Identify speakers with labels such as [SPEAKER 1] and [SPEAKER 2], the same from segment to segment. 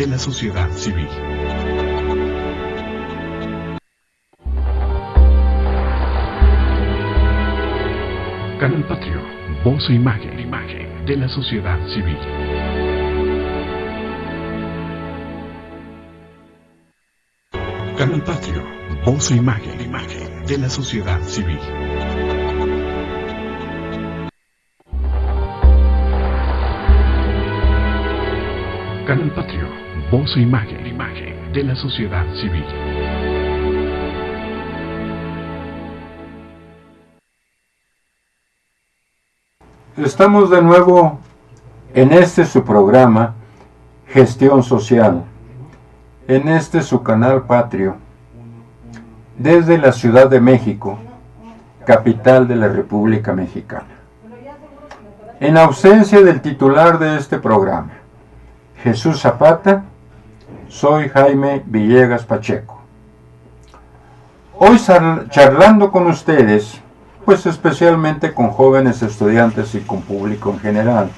[SPEAKER 1] de la sociedad civil. Canal Patrio, voz e imagen de la sociedad civil. Canal Patrio, voz e imagen de la sociedad civil. Canal Patrio, voz e imagen de la sociedad civil.
[SPEAKER 2] Estamos de nuevo en este su programa, Gestión Social, en este su canal Patrio, desde la Ciudad de México, capital de la República Mexicana. En ausencia del titular de este programa, Jesús Zapata, soy Jaime Villegas Pacheco. Hoy charlando con ustedes, pues especialmente con jóvenes estudiantes y con público en general,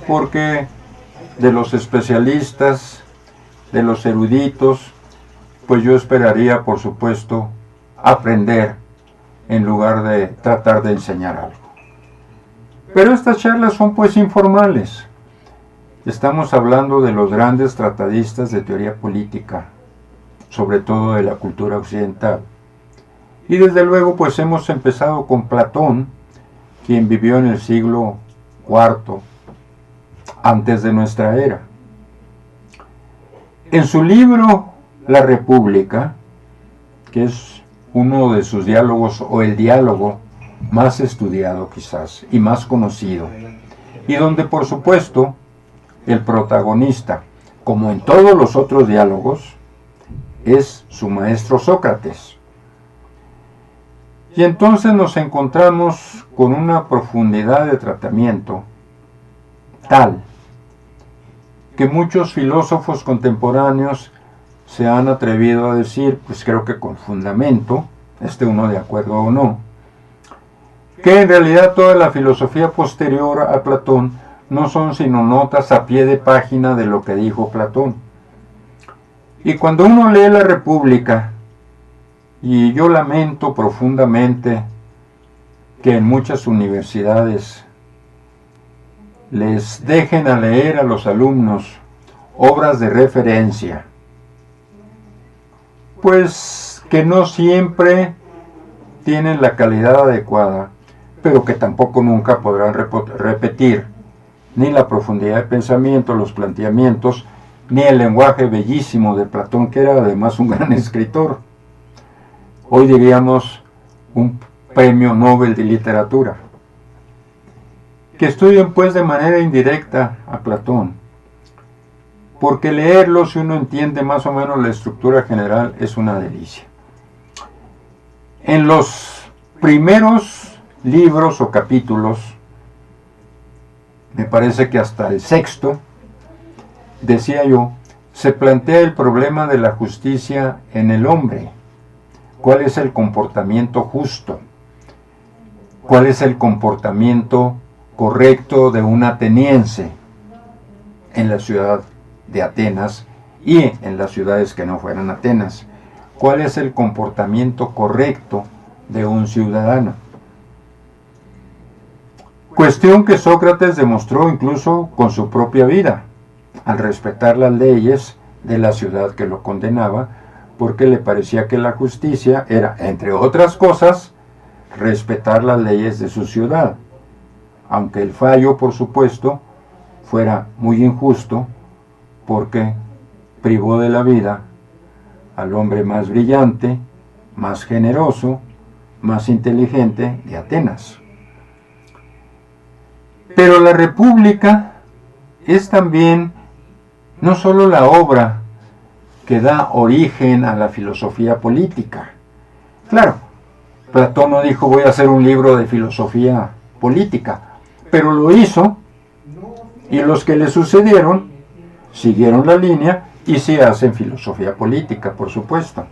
[SPEAKER 2] porque de los especialistas, de los eruditos, pues yo esperaría, por supuesto, aprender en lugar de tratar de enseñar algo. Pero estas charlas son pues informales. Estamos hablando de los grandes tratadistas de teoría política, sobre todo de la cultura occidental. Y desde luego pues hemos empezado con Platón, quien vivió en el siglo IV antes de nuestra era. En su libro La República, que es uno de sus diálogos o el diálogo más estudiado quizás y más conocido, y donde por supuesto el protagonista, como en todos los otros diálogos, es su maestro Sócrates. Y entonces nos encontramos con una profundidad de tratamiento tal que muchos filósofos contemporáneos se han atrevido a decir, pues creo que con fundamento, esté uno de acuerdo o no, que en realidad toda la filosofía posterior a Platón no son sino notas a pie de página de lo que dijo Platón. Y cuando uno lee La República, y yo lamento profundamente que en muchas universidades les dejen a leer a los alumnos obras de referencia, pues que no siempre tienen la calidad adecuada, pero que tampoco nunca podrán repetir ni la profundidad de pensamiento, los planteamientos, ni el lenguaje bellísimo de Platón, que era además un gran escritor. Hoy diríamos un premio Nobel de literatura. Que estudien pues de manera indirecta a Platón, porque leerlo, si uno entiende más o menos la estructura general, es una delicia. En los primeros libros o capítulos, me parece que hasta el sexto, decía yo, se plantea el problema de la justicia en el hombre. ¿Cuál es el comportamiento justo? ¿Cuál es el comportamiento correcto de un ateniense en la ciudad de Atenas y en las ciudades que no fueran Atenas? ¿Cuál es el comportamiento correcto de un ciudadano? Cuestión que Sócrates demostró incluso con su propia vida, al respetar las leyes de la ciudad que lo condenaba, porque le parecía que la justicia era, entre otras cosas, respetar las leyes de su ciudad, aunque el fallo, por supuesto, fuera muy injusto, porque privó de la vida al hombre más brillante, más generoso, más inteligente de Atenas. Pero La República es también no solo la obra que da origen a la filosofía política. Claro, Platón no dijo voy a hacer un libro de filosofía política, pero lo hizo, y los que le sucedieron siguieron la línea y sí hacen filosofía política, por supuesto.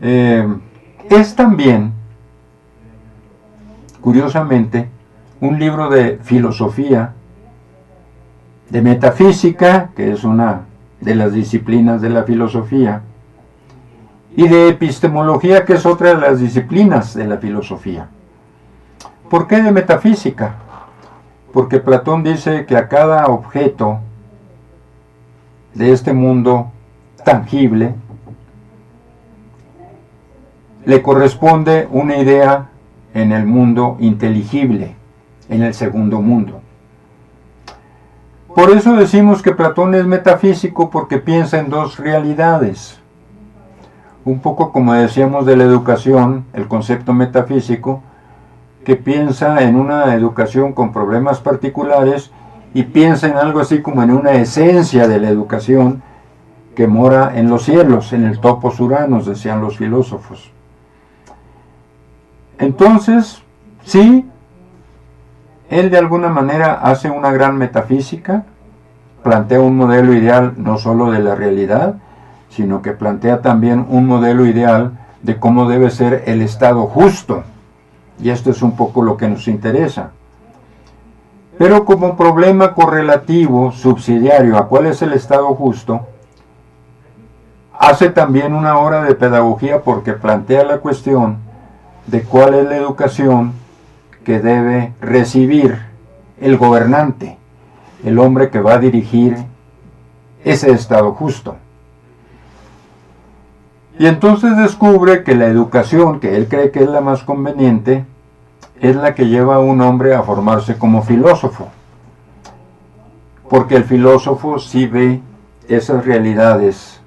[SPEAKER 2] Es también, curiosamente, un libro de filosofía de metafísica, que es una de las disciplinas de la filosofía, y de epistemología, que es otra de las disciplinas de la filosofía. ¿Por qué de metafísica? Porque Platón dice que a cada objeto de este mundo tangible le corresponde una idea en el mundo inteligible, en el segundo mundo. Por eso decimos que Platón es metafísico, porque piensa en dos realidades. Un poco como decíamos de la educación, el concepto metafísico, que piensa en una educación con problemas particulares y piensa en algo así como en una esencia de la educación que mora en los cielos, en el topos uranos, decían los filósofos. Entonces, sí, él de alguna manera hace una gran metafísica, plantea un modelo ideal no solo de la realidad, sino que plantea también un modelo ideal de cómo debe ser el estado justo. Y esto es un poco lo que nos interesa. Pero como problema correlativo, subsidiario a cuál es el estado justo, hace también una obra de pedagogía, porque plantea la cuestión de cuál es la educación que debe recibir el gobernante, el hombre que va a dirigir ese estado justo. Y entonces descubre que la educación que él cree que es la más conveniente es la que lleva a un hombre a formarse como filósofo, porque el filósofo sí ve esas realidades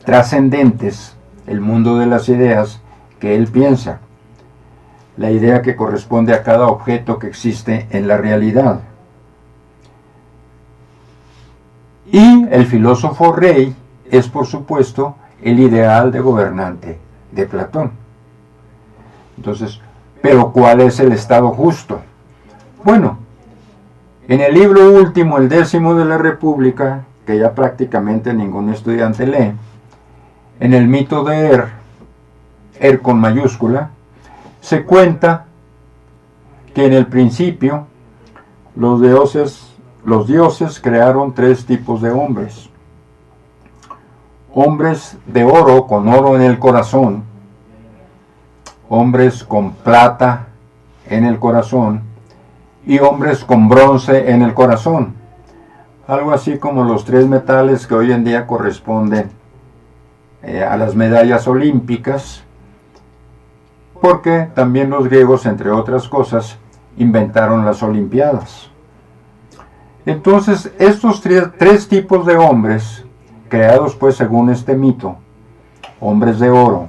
[SPEAKER 2] trascendentes, el mundo de las ideas que él piensa, la idea que corresponde a cada objeto que existe en la realidad. Y el filósofo rey es, por supuesto, el ideal de gobernante de Platón. Entonces, ¿pero cuál es el estado justo? Bueno, en el libro último, el 10º de la República, que ya prácticamente ningún estudiante lee, en el mito de Er con mayúscula, se cuenta que en el principio los dioses crearon 3 tipos de hombres. Hombres de oro, con oro en el corazón, hombres con plata en el corazón y hombres con bronce en el corazón. Algo así como los 3 metales que hoy en día corresponden a las medallas olímpicas, porque también los griegos, entre otras cosas, inventaron las olimpiadas. Entonces, estos 3 tipos de hombres, creados pues según este mito, hombres de oro,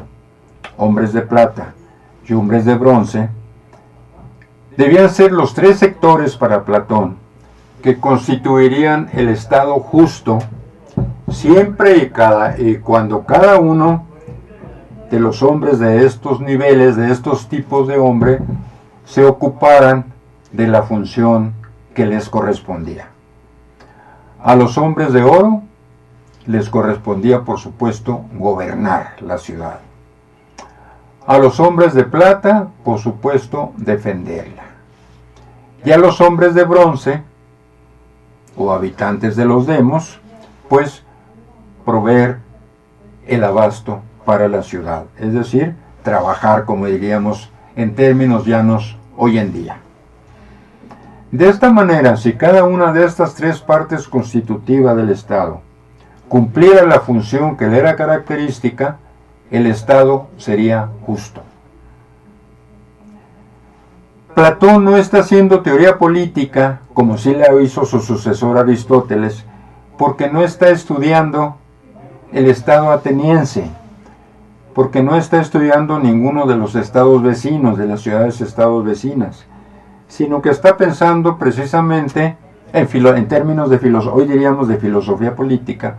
[SPEAKER 2] hombres de plata y hombres de bronce, debían ser los 3 sectores para Platón que constituirían el estado justo siempre y cuando cada uno de los hombres de estos niveles, de estos tipos de hombre, se ocuparan de la función que les correspondía. A los hombres de oro les correspondía, por supuesto, gobernar la ciudad. A los hombres de plata, por supuesto, defenderla. Y a los hombres de bronce, o habitantes de los demos, pues proveer el abasto para la ciudad, es decir, trabajar, como diríamos en términos llanos hoy en día. De esta manera, si cada una de estas 3 partes constitutivas del Estado cumpliera la función que le era característica, el Estado sería justo. Platón no está haciendo teoría política, como sí la hizo su sucesor Aristóteles, porque no está estudiando el Estado ateniense, porque no está estudiando ninguno de los estados vecinos, de las ciudades-estados vecinas, sino que está pensando precisamente en términos de filosofía, hoy diríamos de filosofía política,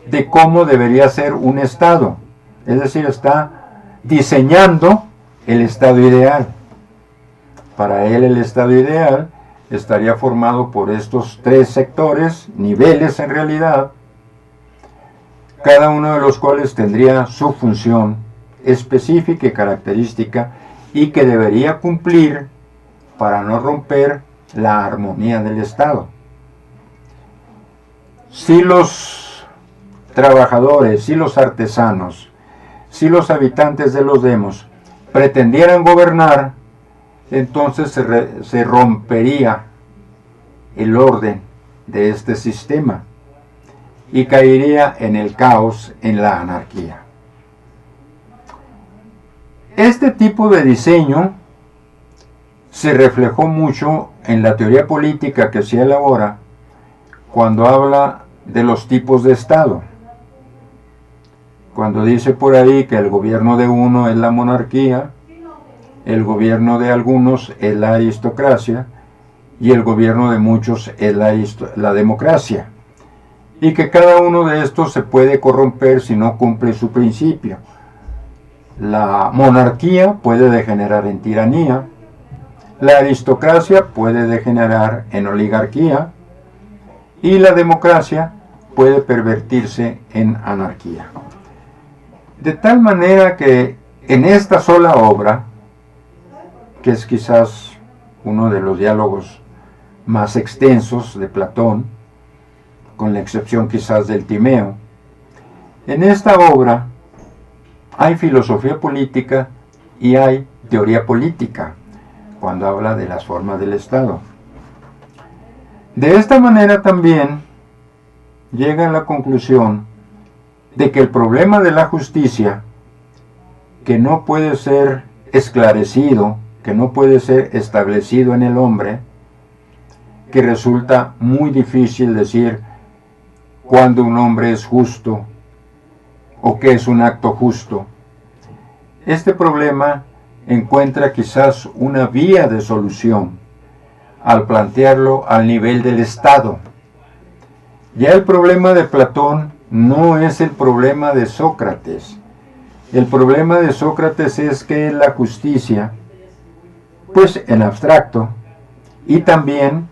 [SPEAKER 2] de cómo debería ser un Estado. Es decir, está diseñando el Estado ideal. Para él el Estado ideal estaría formado por estos 3 sectores, niveles en realidad, cada uno de los cuales tendría su función específica y característica y que debería cumplir para no romper la armonía del Estado. si los trabajadores, si los artesanos, si los habitantes de los demos pretendieran gobernar, entonces se rompería el orden de este sistema y caería en el caos, en la anarquía. Este tipo de diseño se reflejó mucho en la teoría política que se elabora cuando habla de los tipos de Estado. Cuando dice por ahí que el gobierno de uno es la monarquía, el gobierno de algunos es la aristocracia y el gobierno de muchos es la democracia. Y que cada uno de estos se puede corromper si no cumple su principio. La monarquía puede degenerar en tiranía, la aristocracia puede degenerar en oligarquía y la democracia puede pervertirse en anarquía. De tal manera que en esta sola obra, que es quizás uno de los diálogos más extensos de Platón, con la excepción quizás del Timeo, en esta obra hay filosofía política y hay teoría política, cuando habla de las formas del Estado. De esta manera también llega a la conclusión de que el problema de la justicia, que no puede ser esclarecido, que no puede ser establecido en el hombre, que resulta muy difícil decir cuándo un hombre es justo o qué es un acto justo. Este problema encuentra quizás una vía de solución al plantearlo al nivel del Estado. Ya el problema de Platón no es el problema de Sócrates. El problema de Sócrates es que es la justicia, pues en abstracto, y también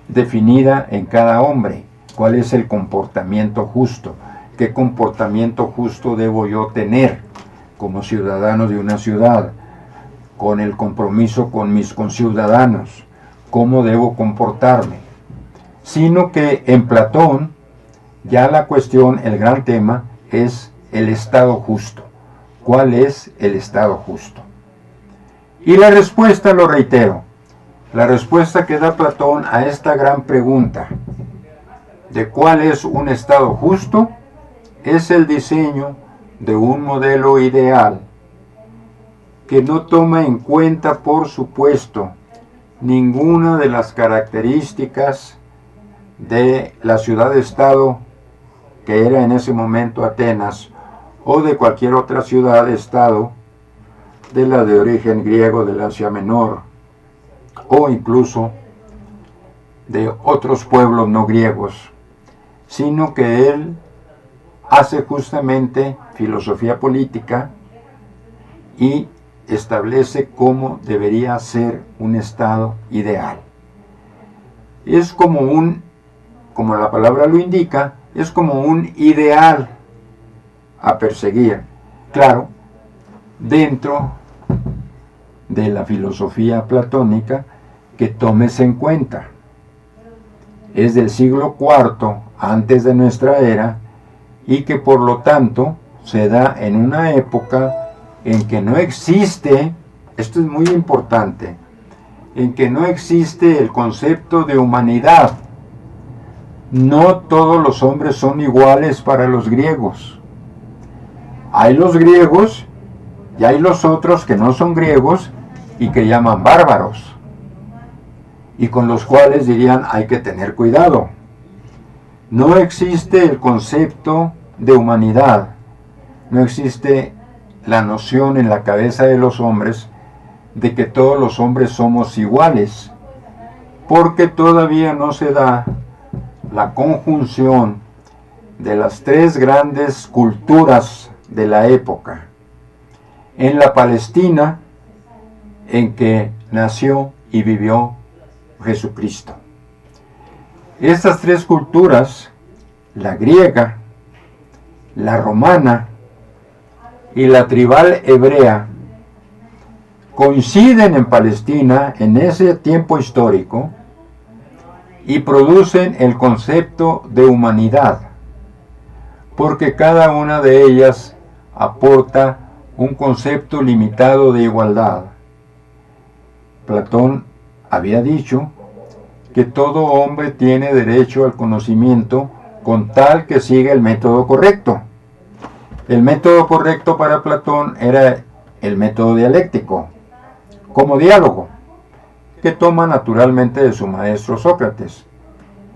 [SPEAKER 2] definida en cada hombre. ¿Cuál es el comportamiento justo? ¿Qué comportamiento justo debo yo tener como ciudadano de una ciudad? Con el compromiso con mis conciudadanos. ¿Cómo debo comportarme? Sino que en Platón, ya la cuestión, el gran tema, es el Estado justo. ¿Cuál es el Estado justo? Y la respuesta, lo reitero, la respuesta que da Platón a esta gran pregunta de cuál es un Estado justo, es el diseño de un modelo ideal que no toma en cuenta, por supuesto, ninguna de las características de la ciudad-estado que era en ese momento Atenas, o de cualquier otra ciudad-estado, de la de origen griego del Asia Menor, o incluso de otros pueblos no griegos, sino que él hace justamente filosofía política y establece cómo debería ser un Estado ideal. Es como la palabra lo indica, es como un ideal a perseguir, claro, dentro de la filosofía platónica que tomes en cuenta. Es del siglo IV antes de nuestra era y que por lo tanto se da en una época en que no existe, esto es muy importante, en que no existe el concepto de humanidad. No todos los hombres son iguales para los griegos. Hay los griegos y hay los otros que no son griegos y que llaman bárbaros, y con los cuales dirían hay que tener cuidado. No existe el concepto de humanidad, no existe la noción en la cabeza de los hombres de que todos los hombres somos iguales, porque todavía no se da la conjunción de las tres grandes culturas de la época. En la Palestina, en que nació y vivió Jesucristo. Estas tres culturas, la griega, la romana y la tribal hebrea, coinciden en Palestina en ese tiempo histórico y producen el concepto de humanidad, porque cada una de ellas aporta un concepto limitado de igualdad. Platón había dicho que todo hombre tiene derecho al conocimiento con tal que siga el método correcto. El método correcto para Platón era el método dialéctico, como diálogo, que toma naturalmente de su maestro Sócrates.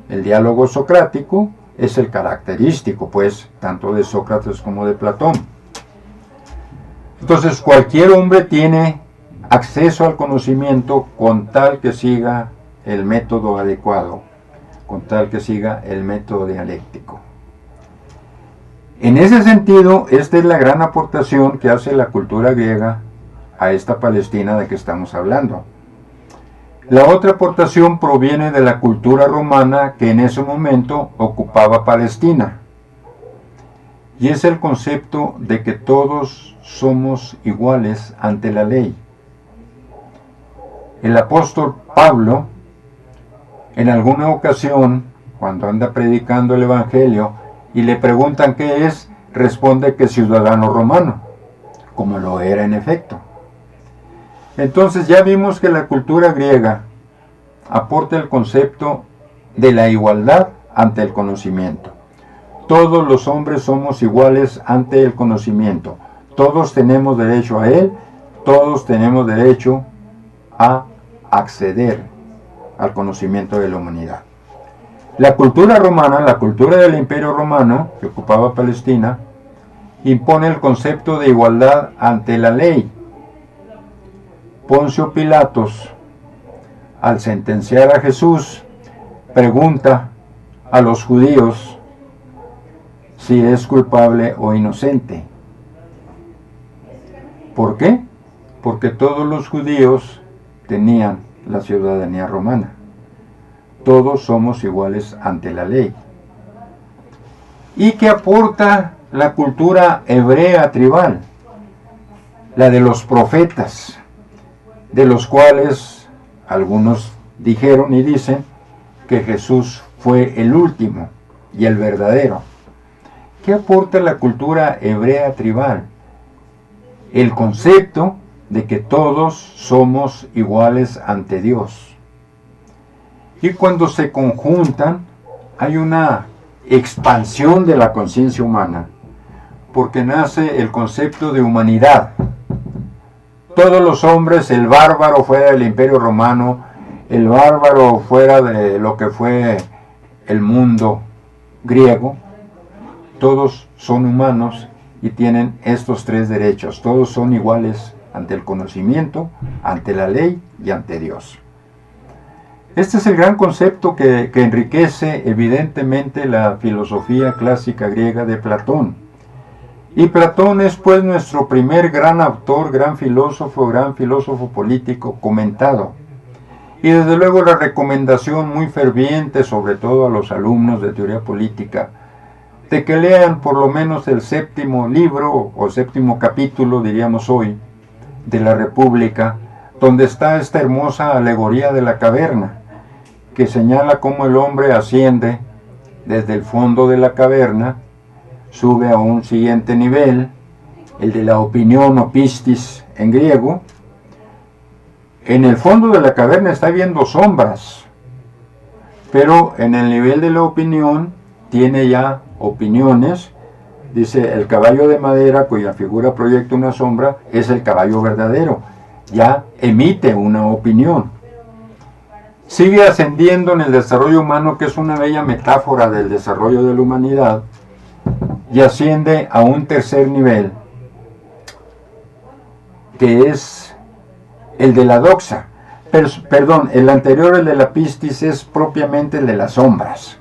[SPEAKER 2] El diálogo socrático es el característico, pues, tanto de Sócrates como de Platón. Entonces, cualquier hombre tiene acceso al conocimiento con tal que siga el método adecuado, con tal que siga el método dialéctico. En ese sentido, esta es la gran aportación que hace la cultura griega a esta Palestina de que estamos hablando. La otra aportación proviene de la cultura romana que en ese momento ocupaba Palestina, y es el concepto de que todos somos iguales ante la ley. El apóstol Pablo, en alguna ocasión, cuando anda predicando el Evangelio y le preguntan qué es, responde que ciudadano romano, como lo era en efecto. Entonces ya vimos que la cultura griega aporta el concepto de la igualdad ante el conocimiento. Todos los hombres somos iguales ante el conocimiento. Todos tenemos derecho a él, todos tenemos derecho a acceder al conocimiento de la humanidad. La cultura romana, la cultura del Imperio Romano, que ocupaba Palestina, impone el concepto de igualdad ante la ley. Poncio Pilatos, al sentenciar a Jesús, pregunta a los judíos si es culpable o inocente. ¿Por qué? Porque todos los judíos tenían la ciudadanía romana. Todos somos iguales ante la ley. ¿Y qué aporta la cultura hebrea tribal? La de los profetas, de los cuales algunos dijeron y dicen que Jesús fue el último y el verdadero. ¿Qué aporta la cultura hebrea tribal? El concepto de que todos somos iguales ante Dios. Y cuando se conjuntan, hay una expansión de la conciencia humana, porque nace el concepto de humanidad. Todos los hombres, el bárbaro fuera del Imperio Romano, el bárbaro fuera de lo que fue el mundo griego, todos son humanos y tienen estos tres derechos. Todos son iguales ante el conocimiento, ante la ley y ante Dios. Este es el gran concepto que enriquece evidentemente la filosofía clásica griega de Platón. Y Platón es pues nuestro primer gran autor, gran filósofo político comentado. Y desde luego la recomendación muy ferviente, sobre todo a los alumnos de teoría política, de que lean por lo menos el séptimo libro o séptimo capítulo, diríamos hoy, de la República, donde está esta hermosa alegoría de la caverna, que señala cómo el hombre asciende desde el fondo de la caverna, sube a un siguiente nivel, el de la opinión o pistis en griego. En el fondo de la caverna está viendo sombras, pero en el nivel de la opinión tiene ya opiniones. Dice, el caballo de madera cuya figura proyecta una sombra es el caballo verdadero, ya emite una opinión. Sigue ascendiendo en el desarrollo humano, que es una bella metáfora del desarrollo de la humanidad, y asciende a un tercer nivel, que es el de la doxa. Perdón, el anterior, el de la pistis, es propiamente el de las sombras.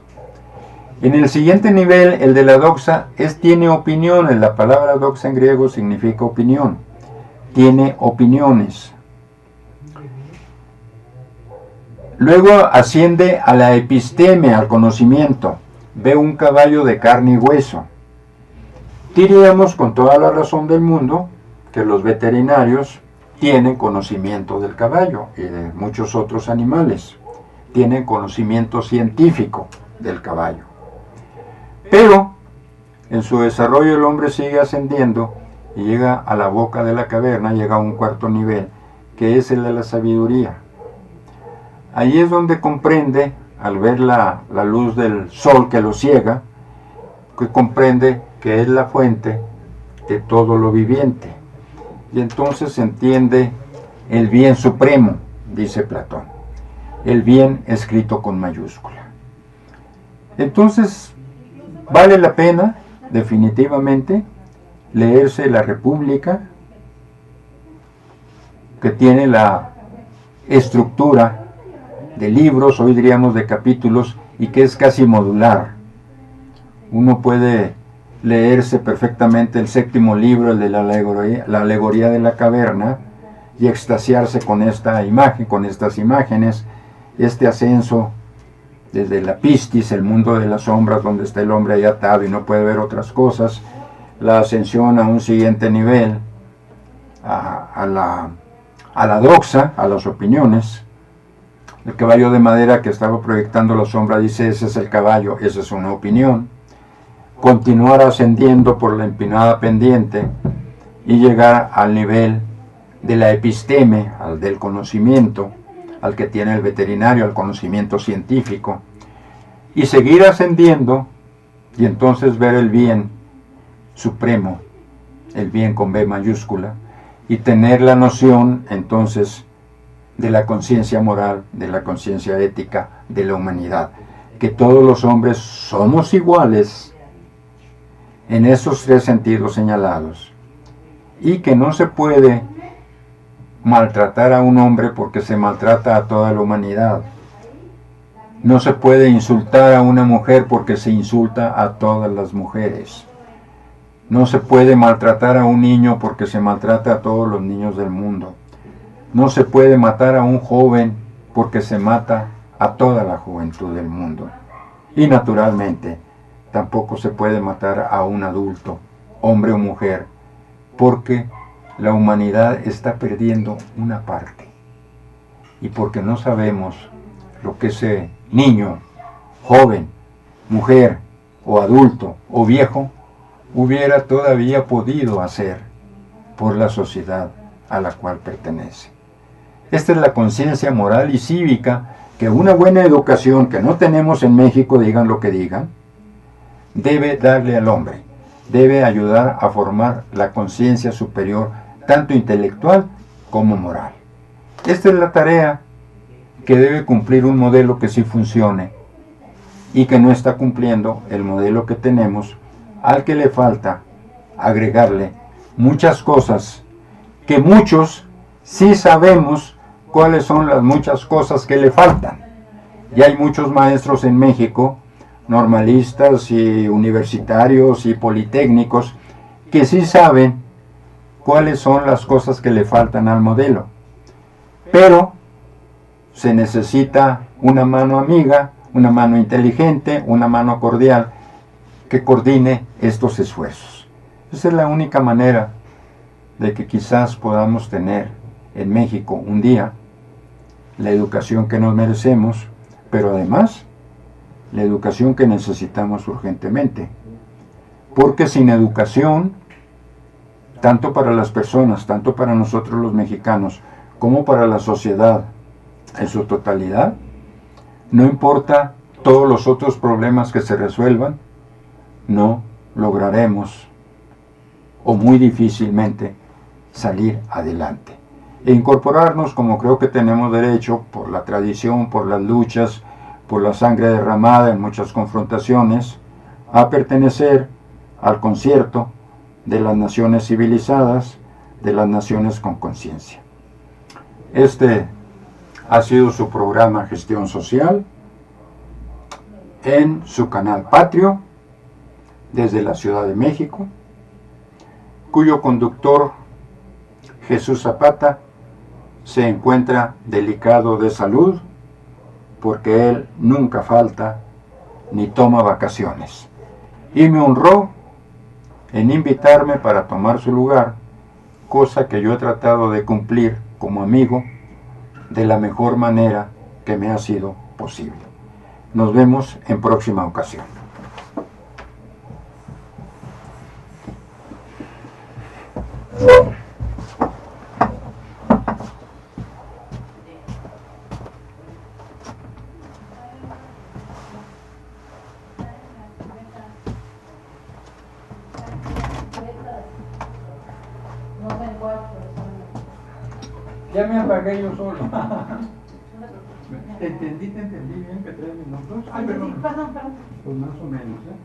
[SPEAKER 2] En el siguiente nivel, el de la doxa, tiene opiniones. La palabra doxa en griego significa opinión. Tiene opiniones. Luego asciende a la episteme, al conocimiento. Ve un caballo de carne y hueso. Diríamos con toda la razón del mundo que los veterinarios tienen conocimiento del caballo y de muchos otros animales. tienen conocimiento científico del caballo. Pero en su desarrollo el hombre sigue ascendiendo y llega a la boca de la caverna, llega a un cuarto nivel, que es el de la sabiduría. Ahí es donde comprende, al ver la luz del sol que lo ciega, que comprende que es la fuente de todo lo viviente. Y entonces se entiende el bien supremo, dice Platón. El bien escrito con mayúscula. Entonces, vale la pena, definitivamente, leerse La República, que tiene la estructura de libros, hoy diríamos de capítulos, y que es casi modular. Uno puede leerse perfectamente el 7º libro, el de la alegoría de la caverna, y extasiarse con esta imagen, con estas imágenes, este ascenso desde la pistis, el mundo de las sombras, donde está el hombre ahí atado y no puede ver otras cosas, la ascensión a un siguiente nivel, a la doxa, a las opiniones. El caballo de madera que estaba proyectando la sombra dice: ese es el caballo, esa es una opinión. Continuar ascendiendo por la empinada pendiente y llegar al nivel de la episteme, al del conocimiento, al que tiene el veterinario, al conocimiento científico, y seguir ascendiendo y entonces ver el bien supremo, el bien con B mayúscula, y tener la noción entonces de la conciencia moral, de la conciencia ética de la humanidad, que todos los hombres somos iguales en esos 3 sentidos señalados, y que no se puede maltratar a un hombre porque se maltrata a toda la humanidad. No se puede insultar a una mujer porque se insulta a todas las mujeres. No se puede maltratar a un niño porque se maltrata a todos los niños del mundo. No se puede matar a un joven porque se mata a toda la juventud del mundo. Y naturalmente, tampoco se puede matar a un adulto, hombre o mujer, porque la humanidad está perdiendo una parte. Y porque no sabemos lo que ese niño, joven, mujer, o adulto, o viejo, hubiera todavía podido hacer por la sociedad a la cual pertenece. Esta es la conciencia moral y cívica que una buena educación que no tenemos en México, digan lo que digan, debe darle al hombre, debe ayudar a formar la conciencia superior, tanto intelectual como moral. Esta es la tarea que debe cumplir un modelo que sí funcione y que no está cumpliendo el modelo que tenemos, al que le falta agregarle muchas cosas que muchos sí sabemos cuáles son las muchas cosas que le faltan. Y hay muchos maestros en México, normalistas y universitarios y politécnicos, que sí saben cuáles son las cosas que le faltan al modelo. Pero se necesita una mano amiga, una mano inteligente, una mano cordial, que coordine estos esfuerzos. Esa es la única manera de que quizás podamos tener en México un día la educación que nos merecemos, pero además la educación que necesitamos urgentemente. Porque sin educación, tanto para las personas, tanto para nosotros los mexicanos, como para la sociedad en su totalidad, no importa todos los otros problemas que se resuelvan, no lograremos, o muy difícilmente, salir adelante. E incorporarnos, como creo que tenemos derecho, por la tradición, por las luchas, por la sangre derramada en muchas confrontaciones, a pertenecer al concierto de las naciones civilizadas, de las naciones con conciencia. Este ha sido su programa Gestión Social en su canal Patrio, desde la Ciudad de México, cuyo conductor, Jesús Zapata, se encuentra delicado de salud, porque él nunca falta ni toma vacaciones. Y me honró en invitarme para tomar su lugar, cosa que yo he tratado de cumplir como amigo de la mejor manera que me ha sido posible. Nos vemos en próxima ocasión. Ya me apagué yo solo. Te entendí bien que 3 minutos.
[SPEAKER 3] Ay, perdón.
[SPEAKER 2] Pues más o menos, ¿eh?